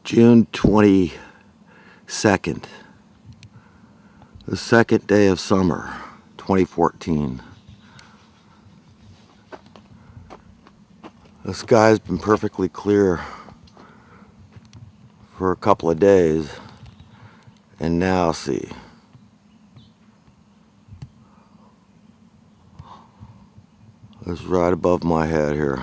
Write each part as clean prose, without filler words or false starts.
June 22nd, the second day of summer, 2014. The sky's been perfectly clear for a couple of days, and now see. It's right above my head here.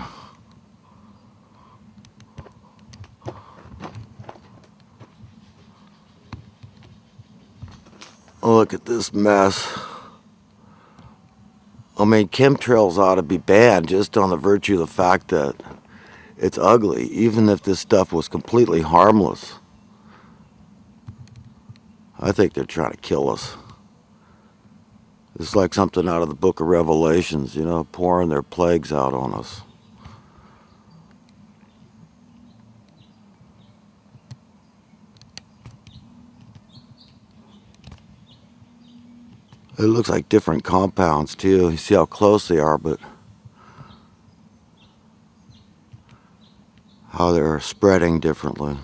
Look at this mess. I mean, chemtrails ought to be banned just on the virtue of the fact that it's ugly, even if this stuff was completely harmless. I think they're trying to kill us. It's like something out of the book of Revelations, you know, pouring their plagues out on us. It looks like different compounds too. You see how close they are, but how they're spreading differently.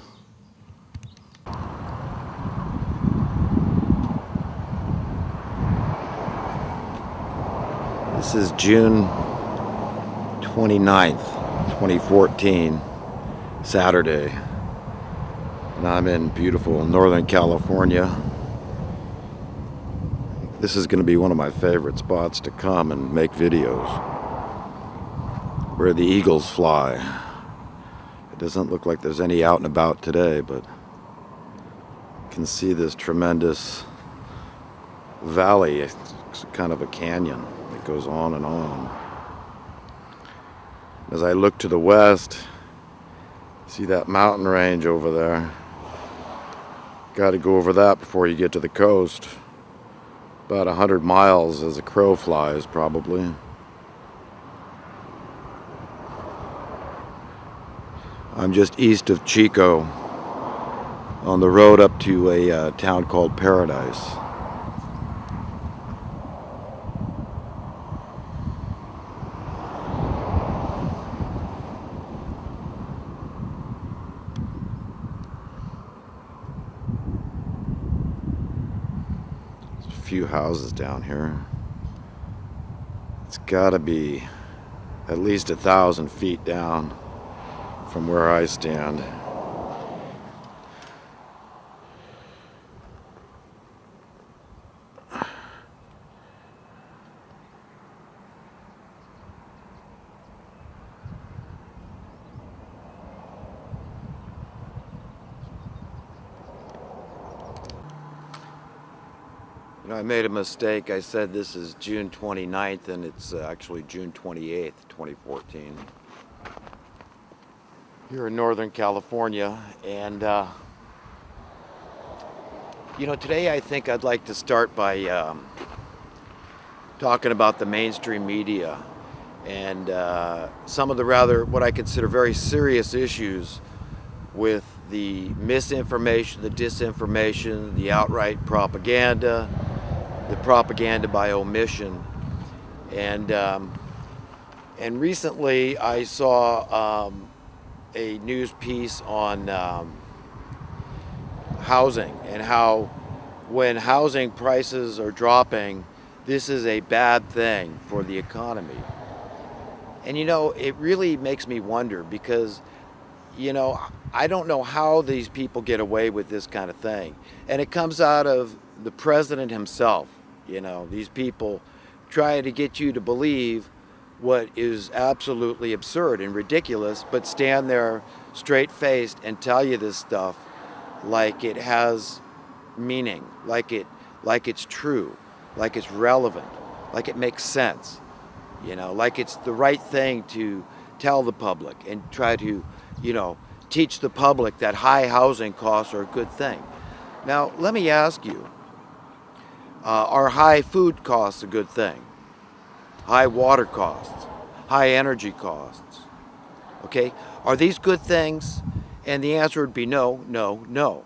This is June 29th, 2014, Saturday. And I'm in beautiful Northern California. This is going to be one of my favorite spots to come and make videos, where the eagles fly. It doesn't look like there's any out and about today, but you can see this tremendous valley. It's kind of a canyon that goes on and on. As I look to the west, see that mountain range over there. Got to go over that before you get to the coast. About 100 miles as a crow flies, probably. I'm just east of Chico, on the road up to a town called Paradise. Few houses down here. It's got to be at least 1,000 feet down from where I stand. You know, I made a mistake. I said this is June 29th, and it's actually June 28th, 2014. Here in Northern California. And, you know, today I think I'd like to start by talking about the mainstream media and some of the rather, what I consider very serious issues with the misinformation, the disinformation, the outright propaganda, the propaganda by omission. And recently I saw a news piece on housing, and how when housing prices are dropping, this is a bad thing for the economy. And you know, it really makes me wonder, because you know, I don't know how these people get away with this kind of thing. And it comes out of the president himself. You know, these people try to get you to believe what is absolutely absurd and ridiculous, but stand there straight-faced and tell you this stuff like it has meaning, like it's true, like it's relevant, like it makes sense. You know, like it's the right thing to tell the public and try to, you know, teach the public that high housing costs are a good thing. Now, let me ask you, are high food costs a good thing? High water costs, high energy costs, okay? Are these good things? And the answer would be no, no, no.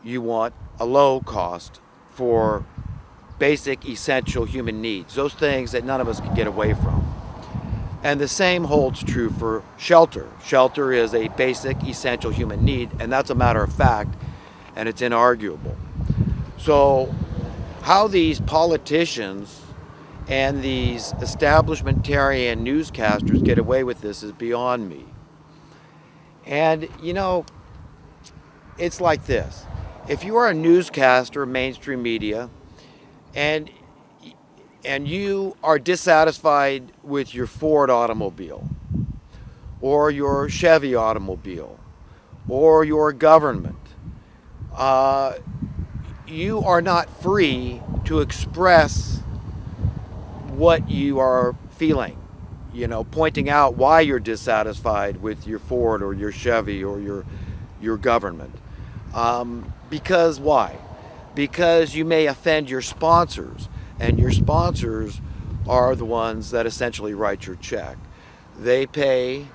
You want a low cost for basic, essential human needs, those things that none of us can get away from. And the same holds true for shelter. Shelter is a basic, essential human need, and that's a matter of fact, and it's inarguable. So, how these politicians and these establishmentarian newscasters get away with this is beyond me. And, it's like this. If you are a newscaster, mainstream media, and you are dissatisfied with your Ford automobile or your Chevy automobile or your government, you are not free to express what you are feeling, pointing out why you're dissatisfied with your Ford or your Chevy or your government. Because why? Because you may offend your sponsors, and your sponsors are the ones that essentially write your check. They pay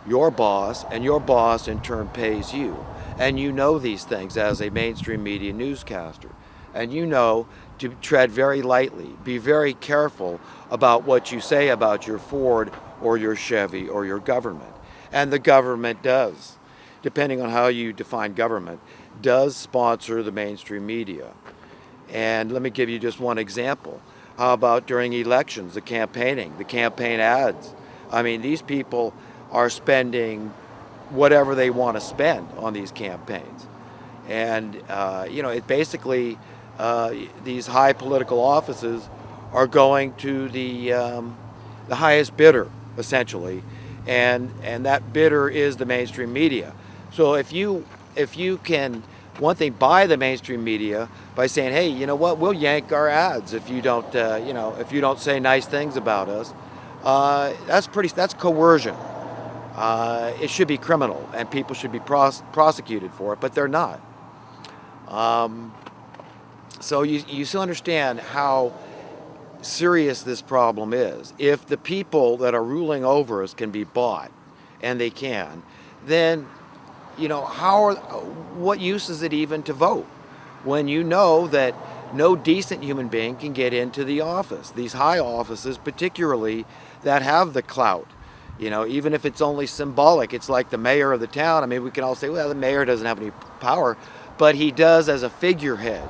your boss, and your boss in turn pays you. And you know these things as a mainstream media newscaster. And you know to tread very lightly, be very careful about what you say about your Ford or your Chevy or your government. And the government does, depending on how you define government, does sponsor the mainstream media. And let me give you just one example. How about during elections, the campaigning, the campaign ads? I mean, these people are spending whatever they want to spend on these campaigns. And, it basically, these high political offices are going to the highest bidder, essentially. And that bidder is the mainstream media. So if you can, one thing, buy the mainstream media by saying, hey, you know what, we'll yank our ads if you don't, if you don't say nice things about us. That's coercion. It should be criminal, and people should be prosecuted for it, but they're not. So you still understand how serious this problem is. If the people that are ruling over us can be bought, and they can, then what use is it even to vote when you know that no decent human being can get into the office, these high offices particularly that have the clout, even if it's only symbolic. It's like the mayor of the town. I mean, we can all say, well, the mayor doesn't have any power, but he does as a figurehead.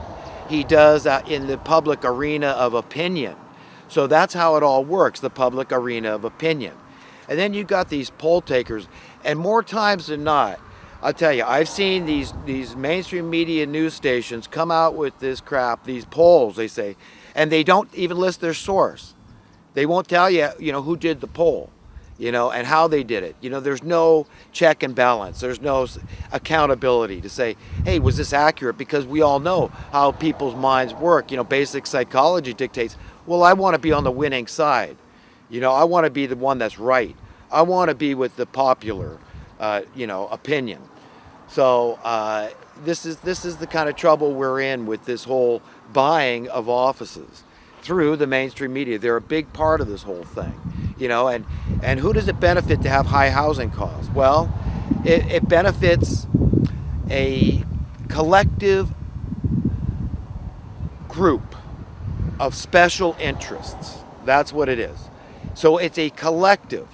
He does in the public arena of opinion. So that's how it all works, the public arena of opinion. And then you got these poll takers, and more times than not, I'll tell you, I've seen these mainstream media news stations come out with this crap, these polls, they say, and they don't even list their source. They won't tell you, who did the poll, and how they did it. There's no check and balance. There's no accountability to say, hey, was this accurate? Because we all know how people's minds work. Basic psychology dictates, well, I want to be on the winning side. I want to be the one that's right. I want to be with the popular, opinion. So this is the kind of trouble we're in with this whole buying of offices through the mainstream media. They're a big part of this whole thing, and who does it benefit to have high housing costs? Well, it benefits a collective group of special interests. That's what it is. So it's a collective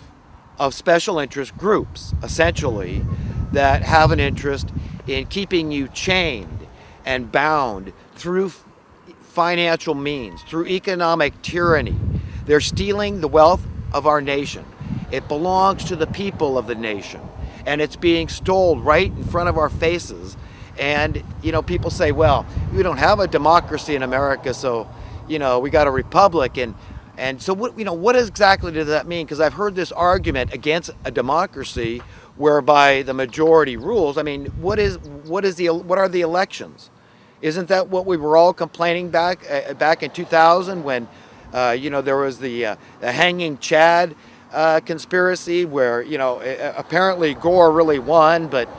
of special interest groups, essentially, that have an interest in keeping you chained and bound through financial means, through economic tyranny. They're stealing the wealth of our nation. It belongs to the people of the nation, and it's being stolen right in front of our faces. And, people say, well, we don't have a democracy in America, so, we got a republic. And so what exactly does that mean? Because I've heard this argument against a democracy whereby the majority rules. I mean, what are the elections? Isn't that what we were all complaining back in 2000 when there was the hanging Chad conspiracy where apparently Gore really won, but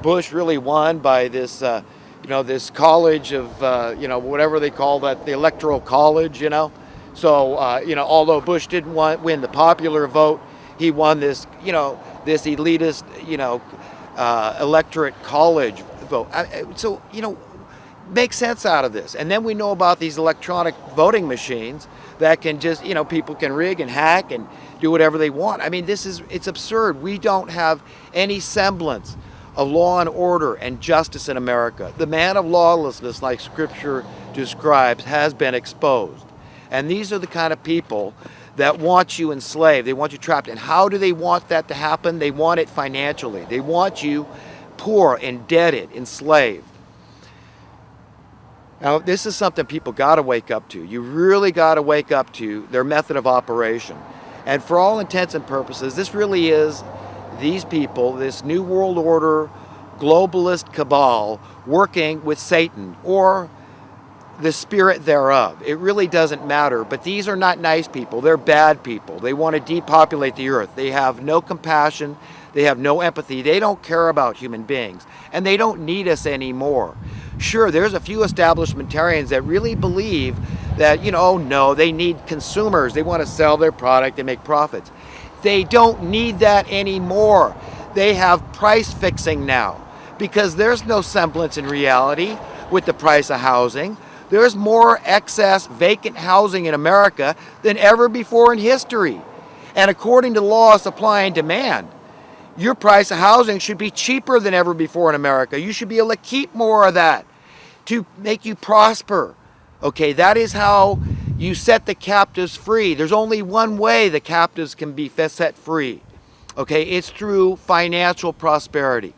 Bush really won by this this college of whatever they call that, the electoral college. So, although Bush didn't win the popular vote, he won this, this elitist, electorate college vote. So, make sense out of this. And then we know about these electronic voting machines that can just, people can rig and hack and do whatever they want. I mean, it's absurd. We don't have any semblance of law and order and justice in America. The man of lawlessness, like Scripture describes, has been exposed. And these are the kind of people that want you enslaved. They want you trapped. And how do they want that to happen? They want it financially. They want you poor, indebted, enslaved. Now, this is something people got to wake up to. You really got to wake up to their method of operation. And for all intents and purposes, this really is these people, this New World Order globalist cabal working with Satan or the spirit thereof. It really doesn't matter. But these are not nice people. They're bad people. They want to depopulate the earth. They have no compassion. They have no empathy. They don't care about human beings. And they don't need us anymore. Sure, there's a few establishmentarians that really believe that, no, they need consumers. They want to sell their product and make profits. They don't need that anymore. They have price fixing now because there's no semblance in reality with the price of housing. There's more excess vacant housing in America than ever before in history. And according to law of supply and demand, your price of housing should be cheaper than ever before in America. You should be able to keep more of that to make you prosper. Okay, that is how you set the captives free. There's only one way the captives can be set free. Okay, it's through financial prosperity.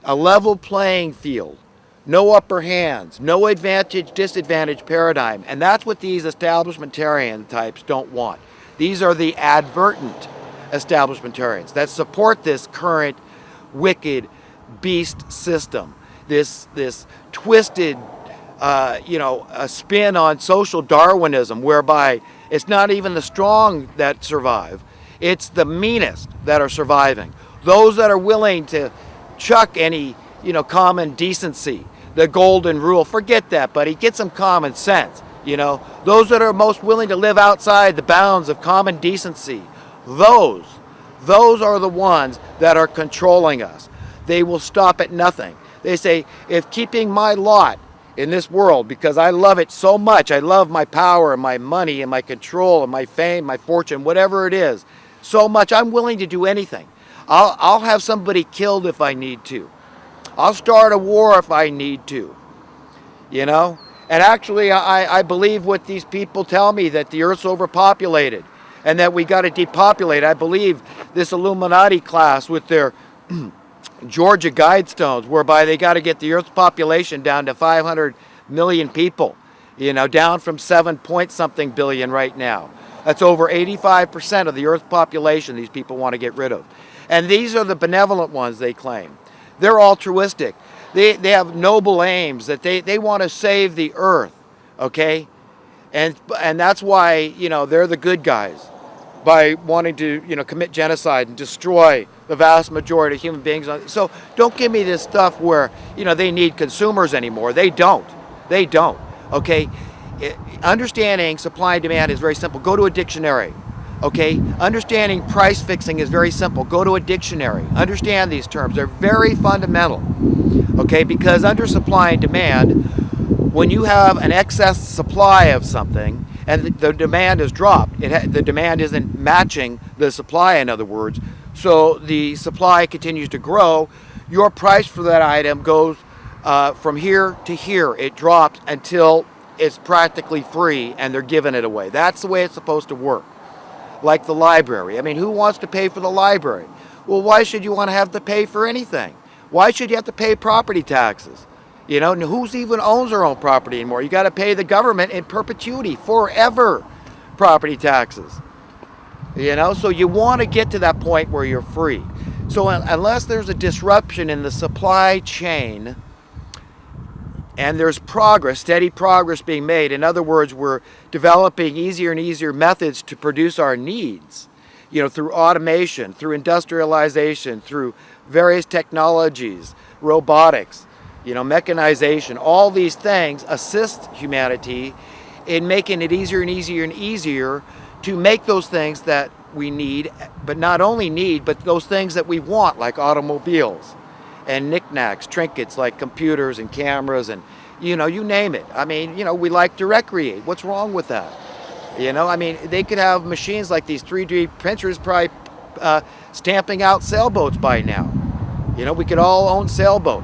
A level playing field. No upper hands. No advantage-disadvantage paradigm. And that's what these establishmentarian types don't want. These are the advertent establishmentarians that support this current wicked beast system. This twisted a spin on social Darwinism whereby it's not even the strong that survive, it's the meanest that are surviving. Those that are willing to chuck any, common decency, the golden rule, forget that, buddy, get some common sense, Those that are most willing to live outside the bounds of common decency, those are the ones that are controlling us. They will stop at nothing. They say, if keeping my lot in this world, because I love it so much, I love my power and my money and my control and my fame, my fortune, whatever it is, so much, I'm willing to do anything. I'll have somebody killed if I need to. I'll start a war if I need to. And actually, I believe what these people tell me, that the earth's overpopulated and that we got to depopulate. I believe this Illuminati class with their Georgia Guidestones, whereby they got to get the Earth's population down to 500 million people, down from 7 point something billion right now. That's over 85% of the Earth's population these people want to get rid of. And these are the benevolent ones, they claim. They're altruistic. They have noble aims, that they want to save the Earth, okay? And that's why, they're the good guys, by wanting to, commit genocide and destroy the vast majority of human beings. So don't give me this stuff where, they need consumers anymore. They don't. Okay? Understanding supply and demand is very simple. Go to a dictionary. Okay? Understanding price fixing is very simple. Go to a dictionary. Understand these terms. They're very fundamental. Okay? Because under supply and demand, when you have an excess supply of something and the demand is dropped, the demand isn't matching the supply, in other words, so the supply continues to grow, your price for that item goes from here to here. It drops until it's practically free and they're giving it away. That's the way it's supposed to work. Like the library. I mean, who wants to pay for the library? Well, why should you want to have to pay for anything? Why should you have to pay property taxes? Who's even owns their own property anymore? You got to pay the government in perpetuity, forever, property taxes. So you want to get to that point where you're free. So unless there's a disruption in the supply chain and there's progress, steady progress being made, in other words, we're developing easier and easier methods to produce our needs, through automation, through industrialization, through various technologies, robotics, mechanization, all these things assist humanity in making it easier and easier and easier to make those things that we need, but not only need, but those things that we want, like automobiles and knickknacks, trinkets like computers and cameras and, you name it. I mean, we like to recreate. What's wrong with that? You know, I mean, they could have machines like these 3D printers probably stamping out sailboats by now. You know, we could all own sailboats.